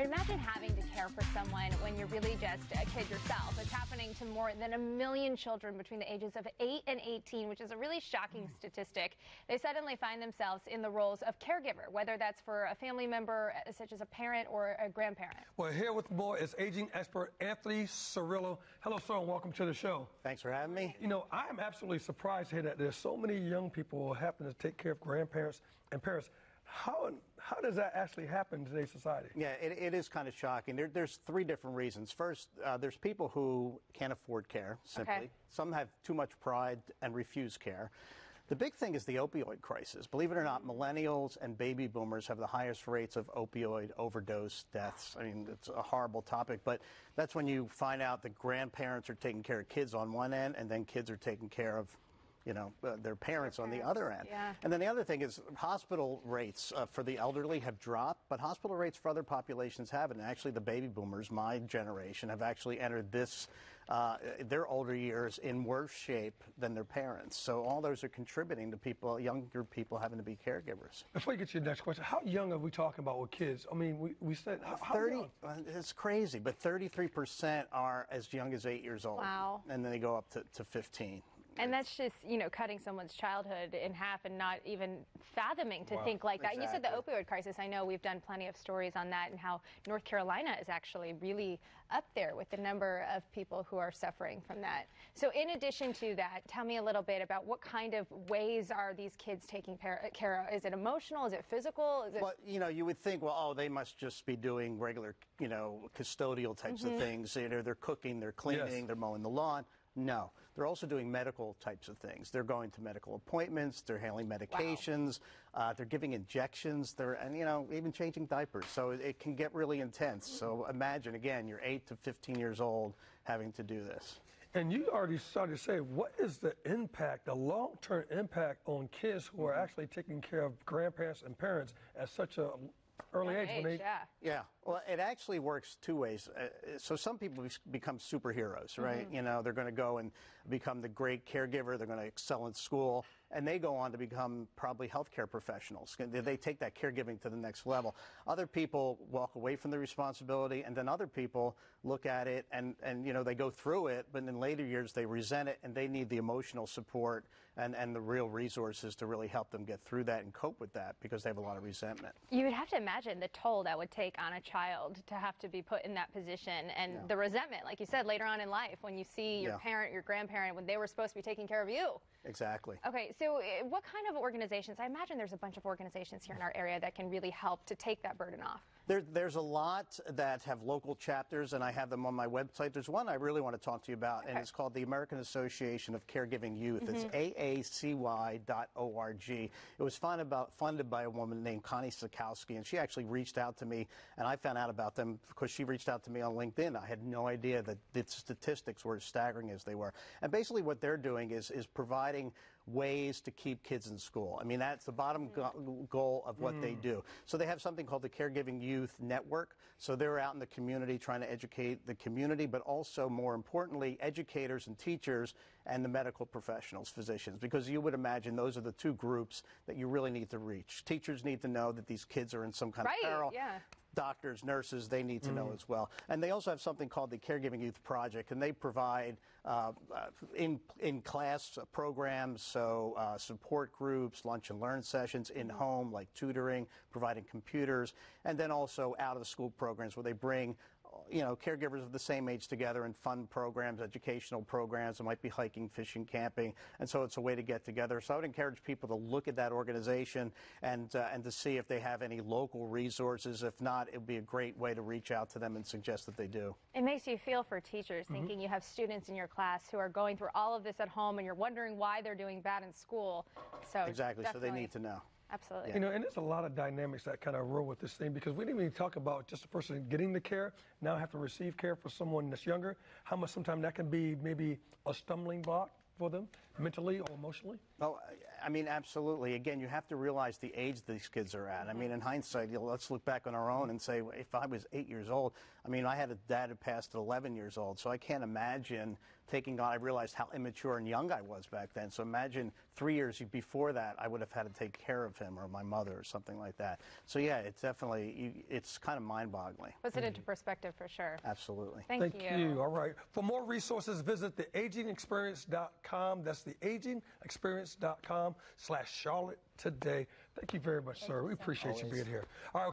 Imagine having to care for someone when you're really just a kid yourself. It's happening to more than 1 million children between the ages of 8 and 18, which is a really shocking statistic. They suddenly find themselves in the roles of caregiver, whether that's for a family member, such as a parent or a grandparent. Well, here with more is aging expert Anthony Cirillo. Hello, sir, and welcome to the show. Thanks for having me. You know, I am absolutely surprised here that there's so many young people who happen to take care of grandparents and parents. How does that actually happen in today's society? Yeah, it is kind of shocking. There's three different reasons. First, there's people who can't afford care, simply. Okay. Some have too much pride and refuse care. The big thing is the opioid crisis. Believe it or not, millennials and baby boomers have the highest rates of opioid overdose deaths. I mean, it's a horrible topic, but that's when you find out that grandparents are taking care of kids on one end, and then kids are taking care of their parents on the other end. Yeah. And then the other thing is hospital rates for the elderly have dropped, but hospital rates for other populations haven't. And actually, the baby boomers, my generation, have actually entered their older years in worse shape than their parents. So all those are contributing to younger people having to be caregivers. Before you get to your next question, how young are we talking about with kids? I mean, we said how 30. young? It's crazy, but 33% are as young as 8 years old. Wow. And then they go up to 15. And that's just, cutting someone's childhood in half and not even fathoming to think like that. Exactly. And you said the opioid crisis. I know we've done plenty of stories on that and how North Carolina is actually really up there with the number of people who are suffering from that. So in addition to that, tell me a little bit about what kind of ways are these kids taking care of? Is it emotional? Is it physical? Is it... Well, you would think, well, oh, they must just be doing regular, custodial types of things. They're cooking, they're cleaning, they're mowing the lawn. No, they're also doing medical types of things. They're going to medical appointments. They're handling medications. Wow. They're giving injections. And even changing diapers. So it can get really intense. So imagine, again, you're 8 to 15 years old having to do this. And you already started to say, what is the impact, the long-term impact on kids who are actually taking care of grandparents and parents at such a early age? Yeah. Well, it actually works two ways. So some people become superheroes, right? They're going to go and become the great caregiver. They're going to excel in school. And they go on to become probably healthcare professionals. They take that caregiving to the next level. Other people walk away from the responsibility, and then other people look at it and they go through it, but in later years they resent it, and they need the emotional support and the real resources to really help them get through that and cope with that because they have a lot of resentment. You would have to imagine the toll that would take on a child to have to be put in that position and the resentment, like you said, later on in life when you see your parent, your grandparent, when they were supposed to be taking care of you. Exactly. Okay, so what kind of organizations? I imagine there's a bunch of organizations here in our area that can really help to take that burden off. There's a lot that have local chapters, and I have them on my website. There's one I really want to talk to you about, and it's called the American Association of Caregiving Youth. It's AACY.org. It was funded by a woman named Connie Sikowski, and she actually reached out to me, and I found out about them because she reached out to me on LinkedIn. I had no idea that the statistics were as staggering as they were. And basically what they're doing is providing ways to keep kids in school. I mean, that's the bottom goal of what they do. So they have something called the Caregiving Youth Network. So they're out in the community trying to educate the community, but also, more importantly, educators and teachers and the medical professionals, physicians, because you would imagine those are the two groups that you really need to reach. Teachers need to know that these kids are in some kind of peril. Doctors, nurses, they need to know as well. And they also have something called the Caregiving Youth Project, and they provide in-class programs, so support groups, lunch and learn sessions, in-home, like tutoring, providing computers, and then also out-of-the-school programs where they bring caregivers of the same age together and fun programs, educational programs. It might be hiking, fishing, camping, and so it's a way to get together. So I would encourage people to look at that organization and to see if they have any local resources. If not, it would be a great way to reach out to them and suggest that they do. It makes you feel for teachers thinking you have students in your class who are going through all of this at home and you're wondering why they're doing bad in school. So exactly, so they need to know. Absolutely. And there's a lot of dynamics that kind of roll with this thing because we didn't even talk about just the person getting the care, now have to receive care for someone that's younger, how much sometimes that can be maybe a stumbling block for them mentally or emotionally. Well, I mean, absolutely. Again, you have to realize the age these kids are at. I mean, in hindsight, let's look back on our own and say, if I was 8 years old, I mean, I had a dad who passed at 11 years old, so I can't imagine taking on, I realized how immature and young I was back then. So imagine 3 years before that, I would have had to take care of him or my mother or something like that. So yeah, it's definitely, it's kind of mind-boggling. Puts it into perspective for sure. Absolutely. Thank you. All right. For more resources, visit theagingexperience.com. That's theagingexperience.com/Charlotte today. Thank you very much, sir. We appreciate you being here. All right.